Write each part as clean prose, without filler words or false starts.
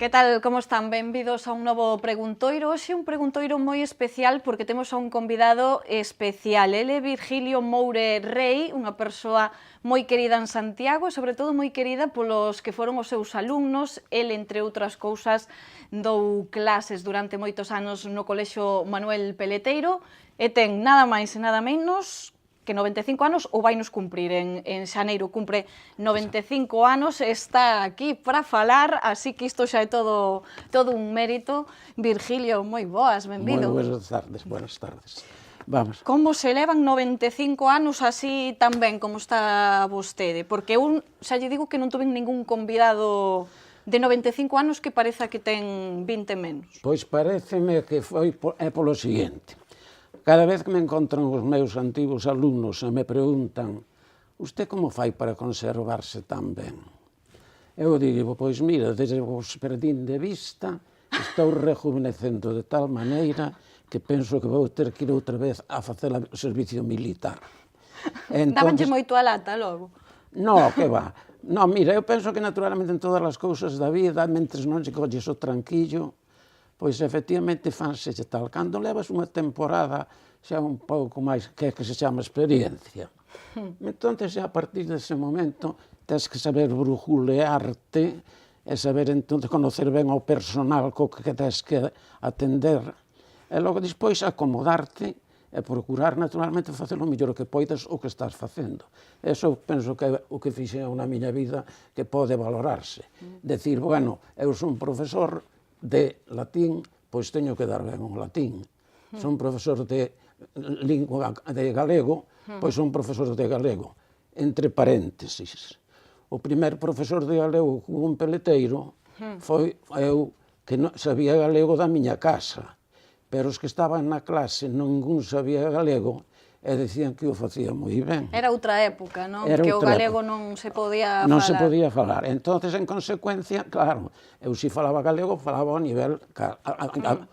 Que tal, como están? Benvidos a un novo preguntoiro. Hoxe un preguntoiro moi especial porque temos a un convidado especial. Ele é Virgilio Moure Rei, unha persoa moi querida en Santiago e sobre todo moi querida polos que foron os seus alumnos. El, entre outras cousas, dou clases durante moitos anos no Colexio Manuel Peleteiro e ten nada máis e nada menos que 95 anos, ou vai nos cumprir en xaneiro, cumpre 95 anos, está aquí para falar, así que isto xa é todo un mérito. Virgilio, moi boas, benvido. Moi buenas tardes. Vamos. Como se levan 95 anos así tan ben como está vostede? Porque eu xa lle digo que non tuve ningún convidado de 95 anos que pareza que ten 20 menos. Pois pareceme que foi polo seguinte. Cada vez que me encontran os meus antigos alumnos e me preguntan «Usted como fai para conservarse tan ben?» Eu digo, pois mira, desde vos perdín de vista, estou rejuvenecendo de tal maneira que penso que vou ter que ir outra vez a facer o servicio militar. Dábanlle moito a lata logo? No, que va. No, mira, eu penso que naturalmente en todas as cousas da vida, mentres non se colles o tranquillo, pois efectivamente fanselle tal. Cando levas unha temporada xa un pouco máis, que se chama experiencia. Entón, xa a partir dese momento, tens que saber brujulearte e saber, entón, conocer ben o personal co que tens que atender e logo despois acomodarte e procurar naturalmente facer o mellor que poidas o que estás facendo. Eso penso que é o que fixen na miña vida que pode valorarse. Decir, bueno, eu son profesor de latín, pois teño que dar ben o latín. Son profesor de lingua de galego, pois son profesor de galego. Entre paréntesis, o primer profesor de galego con un peleteiro foi eu que non sabía galego da miña casa, pero os que estaban na clase ningún sabía galego e dicían que o facía moi ben. Era outra época, non? Que o galego non se podía falar. Non se podía falar. Entonces, en consecuencia, claro, eu si falaba galego, falaba ao nivel...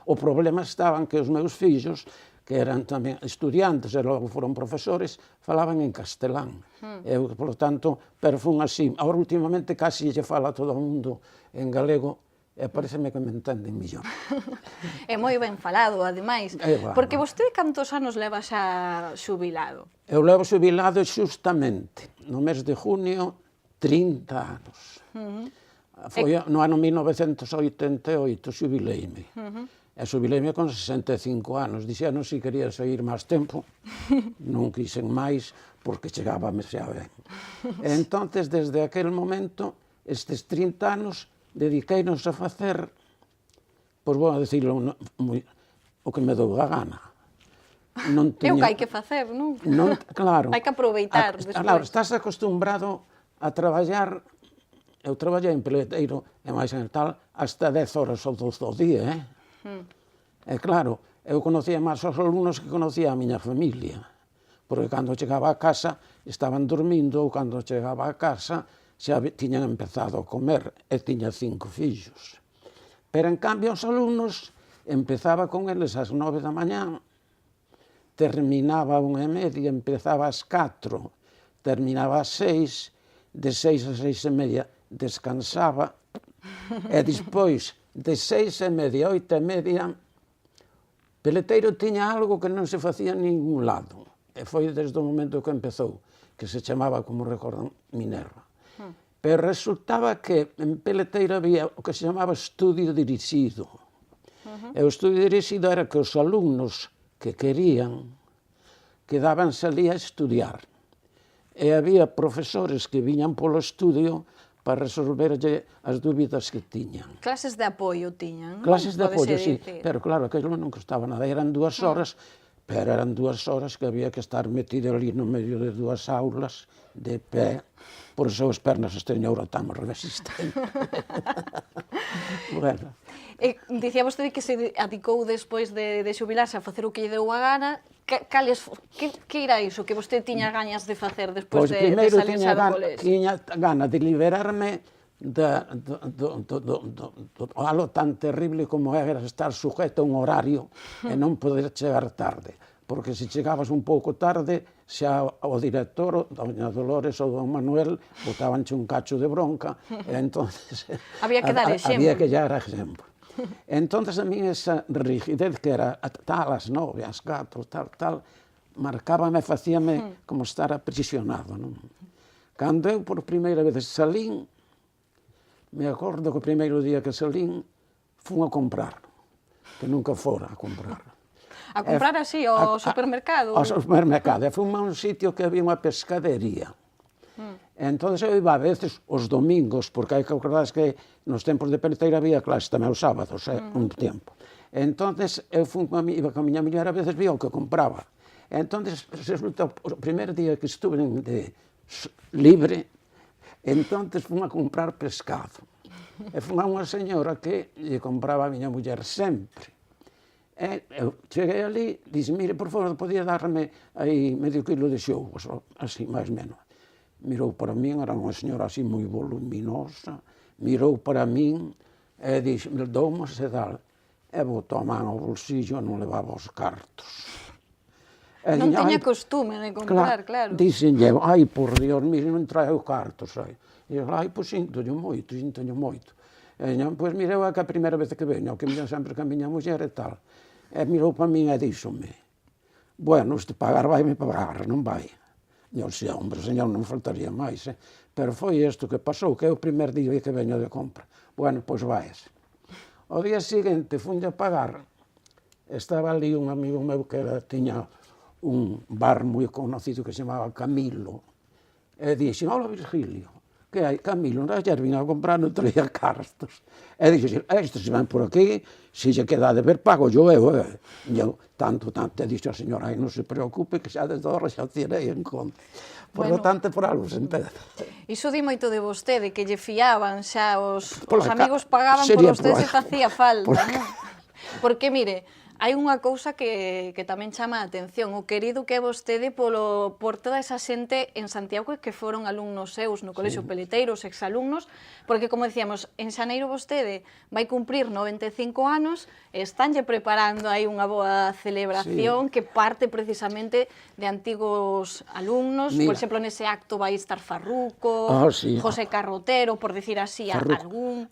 O problema estaba en que os meus fillos, que eran tamén estudiantes e logo foron profesores, falaban en castelán. Eu, por lo tanto, pero fun así. Ahora, últimamente, casi lle fala a todo o mundo en galego, e pareceme que me entenden millón. É moi ben falado, ademais. Porque vostede cantos anos leva xa xubilado? Eu levo xubilado xustamente, no mes de junio, 30 anos. Foi no ano 1988, xubileime. E xubileime con 65 anos. Dixeron si quería seguir máis tempo, non quixen máis, porque chegábame xa ben. E entón, desde aquel momento, estes 30 anos, dediqueinos a facer, pois vou a dicirlo, o que me dou a gana. É o que hai que facer, non? Claro. Hai que aproveitar despois. Claro, estás acostumbrado a traballar, eu traballei en peleteiro, e máis en tal, hasta 10 horas ou 12 ao día, E claro, eu conocía máis os alumnos que conocía a miña familia, porque cando chegaba a casa estaban dormindo, ou cando chegaba a casa xa tiñan empezado a comer e tiña 5 fillos. Pero, en cambio, os alumnos empezaba con eles ás 9 da mañá, terminaba a 1:30, empezaba ás 4, terminaba ás 6, de 6 a 6:30 descansaba, e despois, de 6:30 a 8:30, Peleteiro tiña algo que non se facía en ningún lado. E foi desde o momento que empezou, que se chamaba, como recordan, Minerva. Pero resultaba que en Peleteiro había o que se chamaba estudio dirixido. E o estudio dirixido era que os alumnos que querían quedábanse ali a estudiar. E había profesores que viñan polo estudio para resolverlle as dúbidas que tiñan. Clases de apoio tiñan, non? Clases de apoio, sí. Pero claro, aquilo non costaba nada. Eran 2 horas, pero eran 2 horas que había que estar metido ali no medio de 2 aulas, de pé. Por iso as pernas as teño ahora tan resistentes. Bueno. Dicía vostede que se adicou despois de xubilarse a facer o que lle deu a gana. Que era iso que vostede tiña gañas de facer despois de salir xa do colexio? Tiña gana de liberarme do algo tan terrible como era estar sujeto a un horario e non poder chegar tarde. porque se chegabas un pouco tarde, xa o director, doña Dolores ou don Manuel, botabanche un cacho de bronca, e entonces Había que dar exemplo. había que dar exemplo. Entonces a mí esa rigidez que era tal as 9, as 4, tal, marcábame, facíame como estar aprisionado, non? Cando eu por primeira vez salín, me acordo que o primeiro día que salín, fun a comprar, que nunca fora a comprar. A comprar así, ao supermercado? Ao supermercado, e fun a un sitio que había unha pescadería. Entón, eu iba a veces os domingos, porque hai que acordar que nos tempos de Peleteiro había clase tamén os sábados, un tempo. Entón, eu iba con a miña muller, a veces vía o que compraba. Entón, resulta, o primeiro día que estuve libre, entón, fun a comprar pescado. E fun a unha señora que lle compraba a miña muller sempre. E eu cheguei ali, dixen, mire, por favor, podía darme aí medio quilo de xougos, así, máis menos. Mirou para min, era unha señora así moi voluminosa, mirou para min e dixo, doume se dar, e botou a man ao bolsillo e non levaba os cartos. Non tiña costume de comprar, claro. Dixenlle, ai, por Dios, mire, non traeu cartos, ai. E eu, ai, pois sintoño moito. E pois mireu a que a primeira vez que veño, que me sempre que a miña muller e tal. E mirou para min e díxome, bueno, este pagar vai-me pagar, non vai. E eu, xe, hombre, señor, non faltaría máis, pero foi isto que pasou, que é o primer día que veño de compra. Bueno, pois vais. O día seguinte, funlle a pagar, estaba ali un amigo meu que tiña un bar moi conocido que se chamaba Camilo, e dixen, hola, Virgilio, que hai, Camilo, non ayer vin a comprar, non traía cartos. E dixen, estes se van por aquí, se lle queda de ver, pago eu, E eu, tanto, e dixo a señora, non se preocupe, que xa desde ahora xa tirei en conta. Por lo tanto, por algo se empeza. Iso di moito de vostede, que lle fiaban xa, os amigos pagaban por vostede se facía falta, non? Porque, mire, hai unha cousa que tamén chama a atención, o querido que é vostede por toda esa xente en Santiago que foron alumnos seus no Colexio Peleteiro, os exalumnos, porque, como decíamos, en xaneiro vostede vai cumprir 95 anos, estánlle preparando aí unha boa celebración que parte precisamente de antigos alumnos, por exemplo, nese acto vai estar Farruco, José Carrotero, por decir así, algún...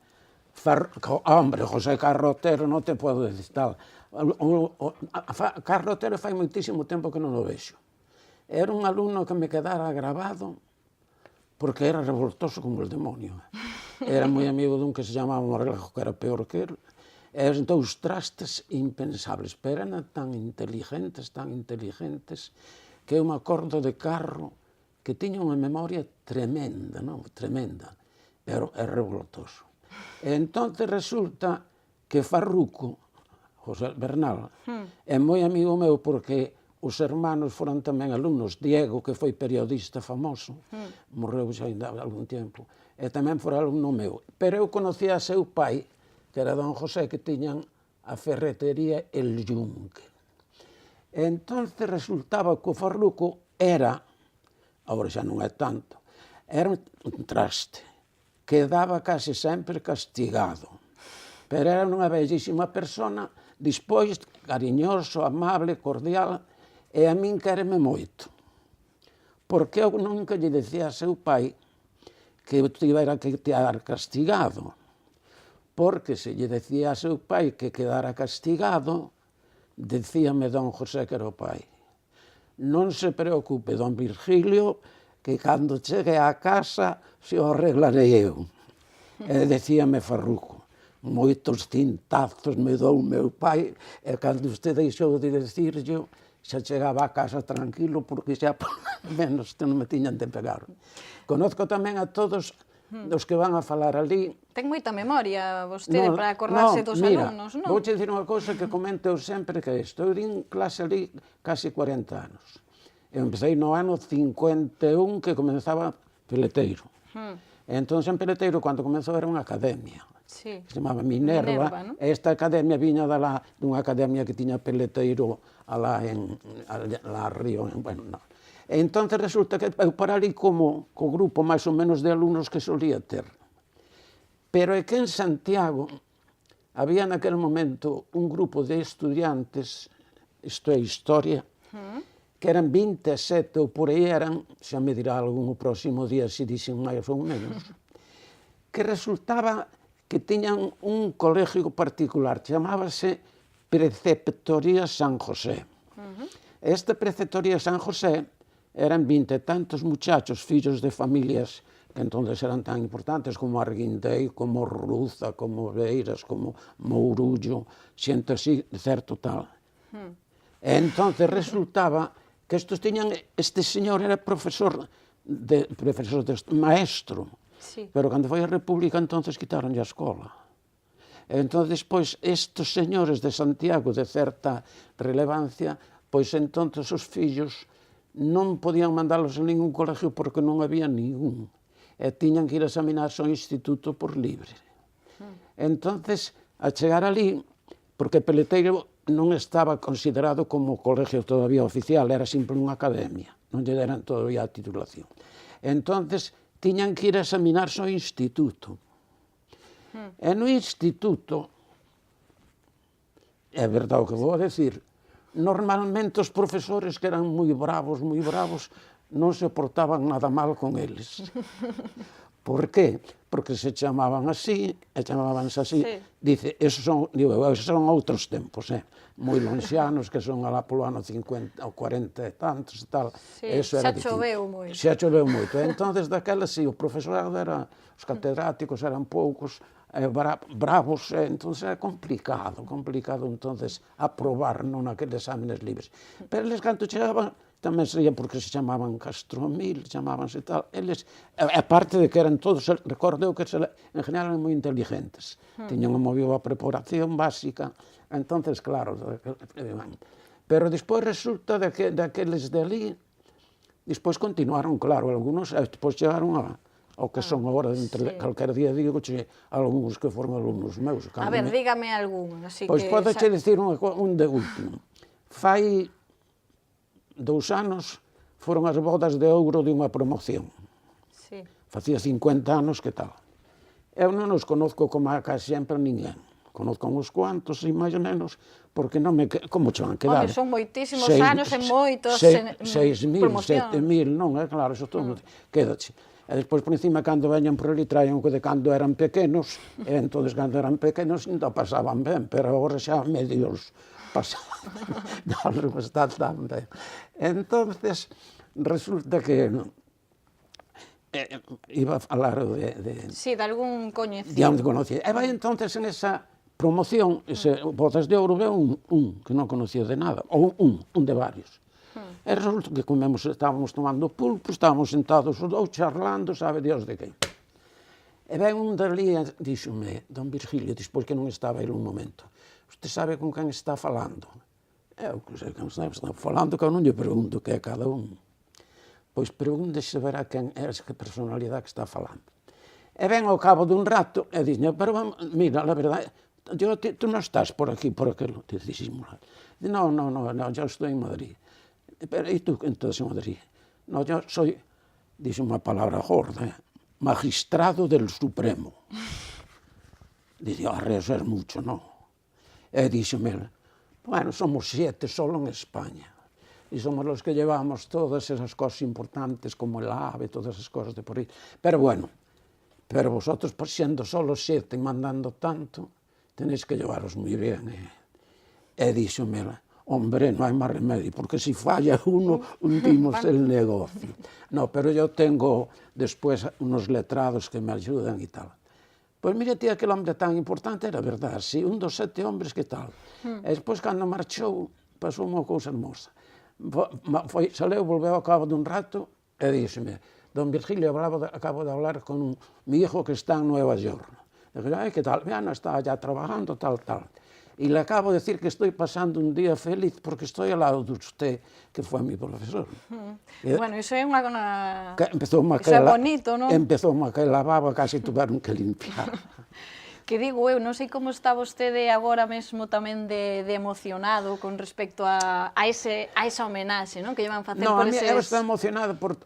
Hombre, José Carrotero, non te podo decir tal. Carrotero fai moitísimo tempo que non o vexo. Era un alumno que me quedara grabado porque era revoltoso como el demonio. Era moi amigo dun que se chamaba Morelejo, que era peor que él. E os dous trastes impensables, pero eran tan inteligentes, que eu me acordo de Carro que tiña unha memoria tremenda, non? Tremenda, pero é revoltoso. E entón resulta que Farruco, José Bernal, é moi amigo meu porque os hermanos foron tamén alumnos. Diego, que foi periodista famoso, morreu xa ainda algún tempo, e tamén fora alumno meu. Pero eu conocía a seu pai, que era don José, que tiñan a ferretería El Yunque. E entón resultaba que o Farruco era, agora xa non é tanto, era un traste, quedaba case sempre castigado. Pero era unha bellísima persona, dispois, cariñoso, amable, cordial, e a min quéreme moito. Porque eu nunca lle decía a seu pai que tivera que quedar castigado. Porque se lle decía a seu pai que quedara castigado, decíame don José que era o pai. Non se preocupe, don Virgilio, que cando chegue á casa se o arreglarei eu. E decíame Farruco, moitos cintazos me dou meu pai, e cando usted deixou de decirlo, xa chegaba a casa tranquilo, porque xa menos que non me tiñan de pegar. Conozco tamén a todos os que van a falar ali. Ten moita memoria vostede para acordarse dos alumnos, non? Vouche dicir unha cousa que comento sempre que isto. Eu din clase ali casi 40 anos. Eu empecé no ano 51 que comenzaba Peleteiro. Entón, en Peleteiro, cando comenzou, era unha academia. Se chamaba Minerva. Esta academia viña dunha academia que tiña Peleteiro alá en Río. Entón, resulta que eu para ali como co grupo máis ou menos de alumnos que solía ter. Pero é que en Santiago había naquele momento un grupo de estudiantes, isto é historia, que eran 27 ou por aí eran, xa me dirá algún o próximo día se dixen máis ou menos, que resultaba que tiñan un colegio particular, chamábase Preceptoría San José. Esta Preceptoría San José eran 20 e tantos muchachos, fillos de familias que entonces eran tan importantes como Arguindei, como Ruza, como Beiras, como Mourullo, xente así, certo tal. E entonces resultaba que estes tiñan, este señor era maestro, pero cando foi a República entonces quitaronlle a escola. E entón, despois, estes señores de Santiago de certa relevancia, pois entonces os fillos non podían mandalos a ningún colegio porque non había ningún. E tiñan que ir a examinarse ao instituto por libre. Entonces, a chegar ali, porque Peleteiro non estaba considerado como colegio todavía oficial, era simple unha academia, non lle deran todavía a titulación. Entonces, tiñan que ir a examinarse ao instituto. E no instituto, é verdade o que vou a decir, normalmente os profesores que eran moi bravos, non se portaban nada mal con eles. Por qué? Porque se chamaban así, e chamábanse así. Dice, esos son outros tempos, moi lonxianos, que son alá polo ano 50 ou 40 e tantos e tal. Xa choveu moito. Xa choveu moito. Entón, daquela, sí, o profesorado era, os catedráticos eran poucos, bravos, entón era complicado, entonces, aprobar non aqueles exámenes libres. Pero eles, cando chegaban, tamén sería porque se chamaban Castromil, chamábanse tal, eles, aparte de que eran todos, recordo que en general eran moi inteligentes, tiñan moi boa preparación básica, entonces, claro, pero despois resulta daqueles de ali, despois continuaron, claro, algunos, despois chegaron ao que son agora, calquera día digo que algúns que foron alumnos meus. A ver, dígame algún, así que... Pois podo che dicir un de último. Fai 2 anos foron as bodas de ouro de unha promoción. Facía 50 anos que tal. Eu non os conozco como casi sempre ninguén. Conozco uns cuantos e máis ou menos, porque non me... Como che van quedar? Home, son moitísimos anos e moitos... 6.000, 7.000, non, é claro, iso todo quédache. E despois, por encima, cando veñan por ali, traen o de cando eran pequenos, e entón, cando eran pequenos, ainda pasaban ben, pero agora xa medios pasaban. Non está tan ben. Entonces, resulta que iba a falar de... Sí, de algún coñecido. De onde conocía. E vai entonces en esa promoción, ese Bodas de Ouro, veo un que non conocía de nada, ou un de varios. E resulta que estábamos tomando pulpo, estábamos sentados os dous charlando, sabe Dios de que. E ven un dali e díxome, don Virgilio, despois que non estaba ele un momento, usted sabe con quen está falando? Eu que sei quen está falando, que eu non lle pregunto que é cada un. Pois pregúntese verá quen é esa personalidade que está falando. E ven ao cabo dun rato e dixo, pero mira, la verdade, tú non estás por aquí, por aquilo, te disimula. No, yo estoy en Madrid. Pero, ¿y tú entonces en Madrid? No, yo soy, dice unha palabra gorda, magistrado del Supremo. Dice, eso es mucho, ¿no? E díxome, bueno, somos 7 solo en España. Y somos los que llevamos todas esas cosas importantes como el AVE, todas esas cosas de por ahí. Pero bueno, pero vosotros, pues, siendo solo 7 y mandando tanto, tenéis que llevaros muy bien. E díxome, hombre, no hay más remedio, porque si falla uno, hundimos el negocio. No, pero yo tengo después unos letrados que me ayudan y tal. Pues mire, tía, aquel hombre tan importante era verdad, sí, un dos 7 hombres que tal. E despois, cando marchou, pasou unha cousa hermosa. Saleu, volveu ao cabo dun rato e díxeme, don Virgilio, acabo de hablar con mi hijo que está en Nueva York. E dije, ay, ¿qué tal? Bueno, está ya trabajando, tal. Y le acabo de decir que estoy pasando un día feliz porque estoy al lado de usted, que fue mi profesor. Bueno, iso é unha... Iso é bonito, non? Empezou a caer la baba, casi tuveron que limpiar. Que digo eu, non sei como está vostede agora mesmo tamén de emocionado con respecto a esa homenaxe, non? Que lle van facer por eses... Non, eu estou emocionado por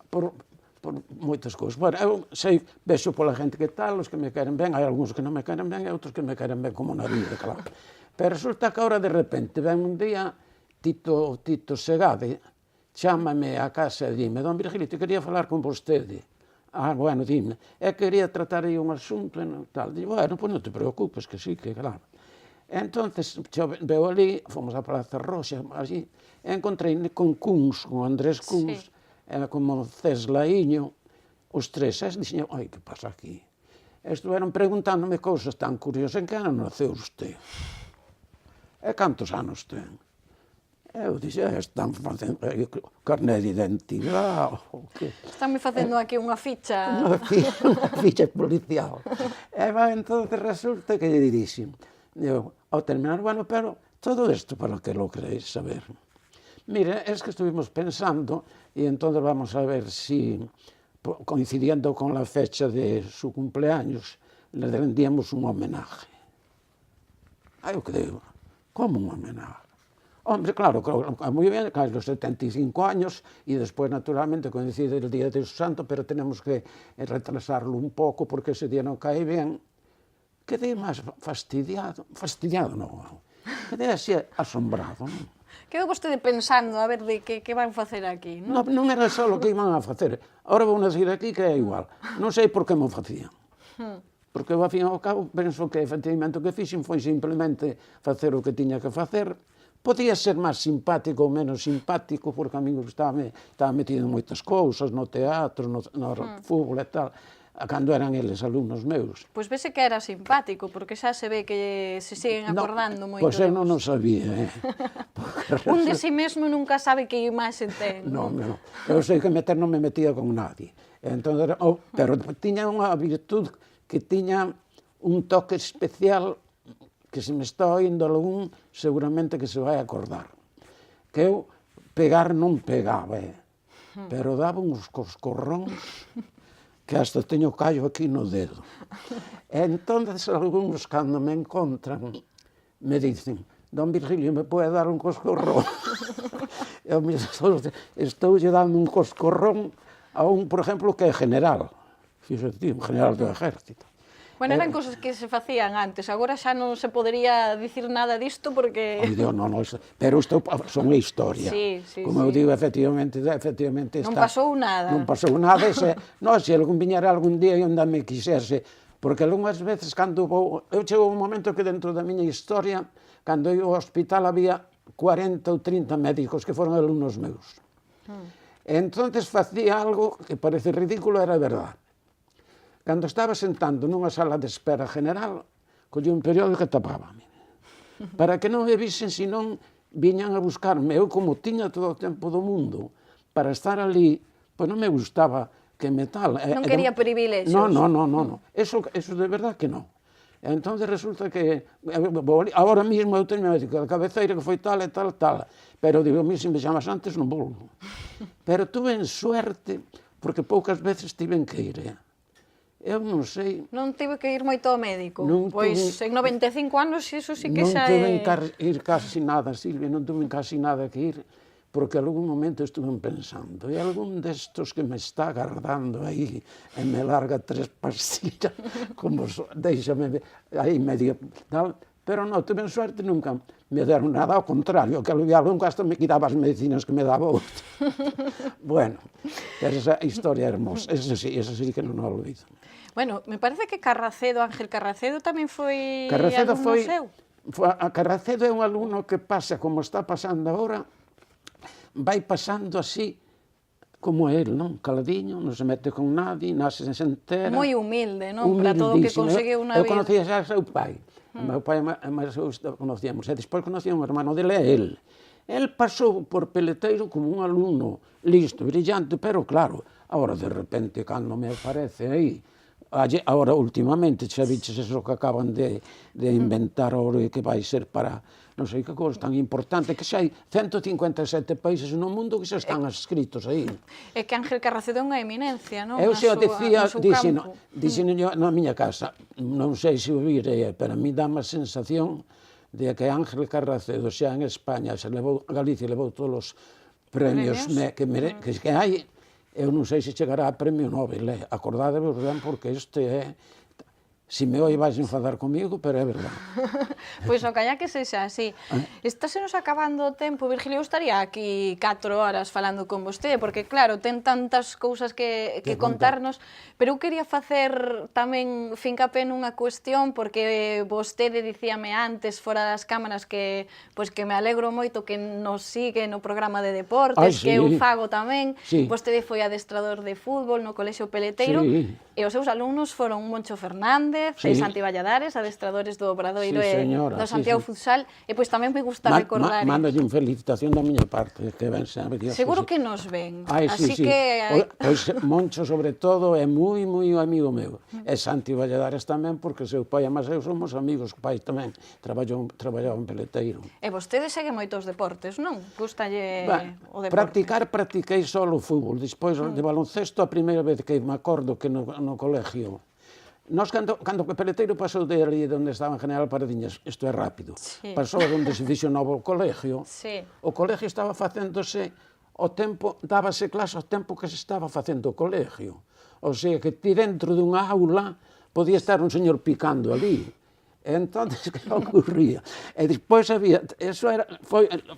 moitas cousas. Bueno, eu sei, vexo pola gente que tal, os que me queren ben, hai algúns que non me queren ben e outros que me queren ben como na vida, claro. Pero resulta que ahora de repente ven un día Tito Segade, chámame á casa e dime: don Virgilio, te quería falar con vostede. Bueno, dime, quería tratar aí un asunto e tal. Digo, bueno, pois non te preocupes, que sí, que claro. Entonces, veo ali, fomos á Praza Roxa, allí, e encontrei con Cuns, con Andrés Cuns, como Ceslaíño, os tres, e dixen, ai, que pasa aquí? Estuveron preguntándome cousas tan curiosas. En que ano naceu usted? E cantos anos ten? Eu dixen, están facendo carné de identidade. Estánme facendo aquí unha ficha. Unha ficha policial. E entón resulta que lle dixen, ao terminar, bueno, pero todo isto para que lo queréis saber. Mire, es que estuvimos pensando, y entonces vamos a ver si, coincidiendo con la fecha de su cumpleaños, le rendíamos un homenaje. Aí eu que digo, como un homenaje? Hombre, claro, muy bien, claro, los 75 años, y después, naturalmente, coincide el día de su santo, pero tenemos que retrasarlo un poco, porque ese día non cae bien. Quedé máis fastidiado, non, quedé así asombrado, non? Quedou vostede pensando, a ver, de que van facer aquí, non? Non era só o que iban a facer. Ahora vou a decir aquí que é igual. Non sei por que me facían. Porque, ao fin e ao cabo, penso que, efectivamente, o que fixen foi simplemente facer o que tiña que facer. Podía ser máis simpático ou menos simpático, porque a mí estaba metido en moitas cousas, no teatro, no fútbol e tal, cando eran eles alumnos meus. Pois vese que era simpático, porque xa se ve que se siguen acordando moito. Pois eu non o sabía, Un de si mesmo nunca sabe que imaxe ten. Non. Eu sei que non me metía con nadie. Pero tiña unha virtud que tiña un toque especial que se me está oindo algún, seguramente que se vai acordar. Que eu pegar non pegaba, pero daba uns coscorróns que hasta teño callo aquí no dedo. Entonces, algúns, cando me encontran, me dicen, don Virgilio, me pode dar un coscorrón? Eu estou lle dando un coscorrón a un, por exemplo, que é general. Fíxate, un general do ejército. Bueno, eran cosas que se facían antes, agora xa non se podería dicir nada disto porque... Non, pero isto son a historia. Como eu digo, efectivamente está... Non pasou nada. Non pasou nada, se algún viñera algún día e onde me quixese, porque algunhas veces, cando vou... Eu chego un momento que dentro da miña historia, cando eu ao hospital había 40 ou 30 médicos que foron alumnos meus. Entonces facía algo que parece ridículo, era verdade. Cando estaba sentando nunha sala de espera general, collí un periódico e tapábame. Para que non me visen, senón viñan a buscarme. Eu, como tiña todo o tempo do mundo para estar ali, pois non me gustaba que me tal. Non quería privilexios. Non. Eso de verdad que non. Entón resulta que agora mesmo eu teño médico de cabeceira que foi tal e tal, pero digo, a mí se me chamas antes non volvo. Pero tuve suerte, porque poucas veces tiven que ir, Eu non sei... Non tive que ir moito ao médico? Pois en 95 anos iso sí que xa é... Non tuve ir casi nada, Silvia, non tuve casi nada que ir, porque algún momento estuve pensando, e algún destos que me está agardando aí e me larga 3 pastillas, como deixame aí medio tal, pero non, tuve suerte, nunca me deron nada, ao contrario, que algún hasta me quitaba as medicinas que me daba outro. Bueno, esa historia hermosa, esa sí que non o olvido. Bueno, me parece que Ángel Carracedo tamén foi alumno seu. Carracedo é un alumno que pasa, como está pasando agora, vai pasando así, como él, non? Caladiño, non se mete con nadie, nace se entera. Moi humilde, non? Para todo o que conseguiu na vida. Eu conocía xa seu pai. O meu pai e máis eu conocíamos. E despois conocía un hermano dele, él. El pasou por peleteiro como un alumno listo, brillante, pero claro, agora de repente, cando me aparece aí, agora últimamente, xa viches eso que acaban de inventar agora que vai ser para non sei que cousa tan importante, que xa hai 157 países no mundo que xa están escritos aí. É que Ángel Carracedo é unha eminencia, non? Eu xa dicía, dixen na miña casa, non sei se o virei, pero a mí dá má sensación de que Ángel Carracedo xa en España, xa levou, Galicia levou todos os premios que hai. Eu non sei se chegará a premio Nobel, acordadevos ben, porque este é... Si me oi vais enfadar comigo, pero é verdade. Pois o calla que sexa así. Estáse nos acabando o tempo, Virgilio, eu estaría aquí 4 horas falando con vostede, porque claro, ten tantas cousas que contarnos, pero eu quería facer tamén fincapé nunha cuestión, porque vostede dicíame antes, fora das cámaras, que me alegro moito que nos sigue no programa de deportes, que eu fago tamén. Vostede foi adestrador de fútbol no Colexio Peleteiro, e os seus alumnos foron Moncho Fernández, e Santi Valladares, adestradores do Obradoiro e do Santiago Futsal, e pois tamén me gusta recordar... Mándalle unha felicitación da miña parte, que ben sempre. Seguro que nos ven, así que... Pois Moncho, sobre todo, é moi amigo meu, e Santi Valladares tamén, porque seu pai e máis eu somos amigos, o pai tamén traballaba en Peleteiro. E vostede segue moitos deportes, non? Gustalle o deporte? Practiquei só o fútbol, despois de baloncesto, a primeira vez que me acordo que no colegio, nós, cando o Peleteiro pasou de ali onde estaba en General Paradiñas, isto é rápido, pasou onde se fixo novo o colegio, o colegio estaba facéndose o tempo, dábase clase ao tempo que se estaba facendo o colegio. O sea, que ti dentro dunha aula podía estar un señor picando ali. E entón, que ocurría? E despois había,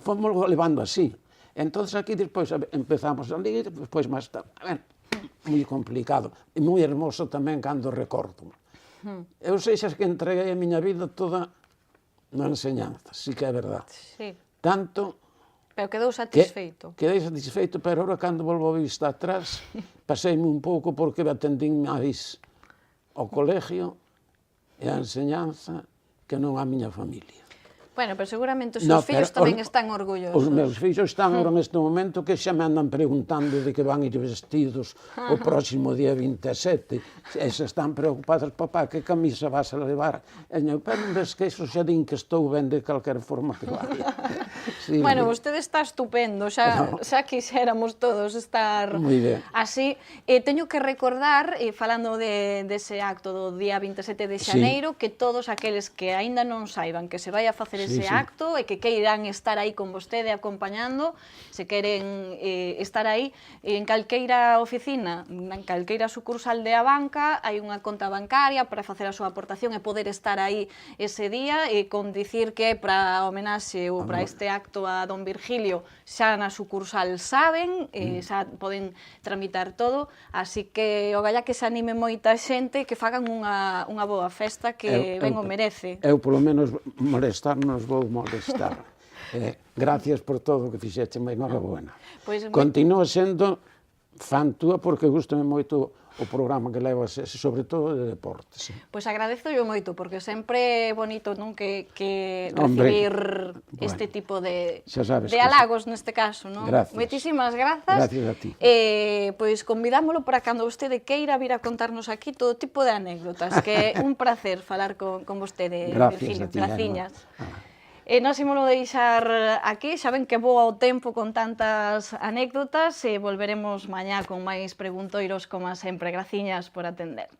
fomos levando así. Entón, aquí despois empezamos ali, despois máis tarde. Moi complicado, e moi hermoso tamén cando recordo. Eu sei xa que entreguei a miña vida toda na enseñanza, sí que é verdade. Tanto... Pero quedou satisfeito. Quedei satisfeito, pero agora cando volvo a vista atrás, paseime un pouco porque atendín máis ao colegio e a enseñanza que non a miña familia. Bueno, pero seguramente os seus fillos tamén están orgullosos. Os meus fillos están agora neste momento que xa me andan preguntando de que van ir vestidos o próximo día 27. E se están preocupados, papá, que camisa vas a levar? E eu, pero non ves que iso xa din que estou ben de calquer forma que vaya. Bueno, vostede está estupendo, xa quixéramos todos estar así. Teño que recordar, falando dese acto do día 27 de xaneiro, que todos aqueles que aínda non saiban que se vai a facer ese acto e que queiran estar aí con vostede acompañando, se queren estar aí en calqueira oficina, en calqueira sucursal de Abanca, hai unha conta bancaria para facer a súa aportación e poder estar aí ese día, e con dicir que para a homenaxe ou para este acto a don Virgilio xa na sucursal saben, xa poden tramitar todo, así que ogalla que se anime moita xente, que fagan unha boa festa que ben o merece. Eu, polo menos, molestarnos vou molestar. Gracias por todo o que fixeche, moi enhorabuena. Continúa sendo fan túa porque gustame moito o programa que levas, sobre todo de deportes. Pois agradezo yo moito, porque sempre é bonito que recibir este tipo de halagos neste caso. Moitísimas grazas. Gracias a ti. Pois convidámolo para cando vostede queira vir a contarnos aquí todo tipo de anécdotas, que é un placer falar con vostede, Virgilio. Graciñas. E nós ímolo deixar aquí, xa ven que voa o tempo con tantas anécdotas, e volveremos mañá con máis preguntoiros como sempre. Graciñas por atender.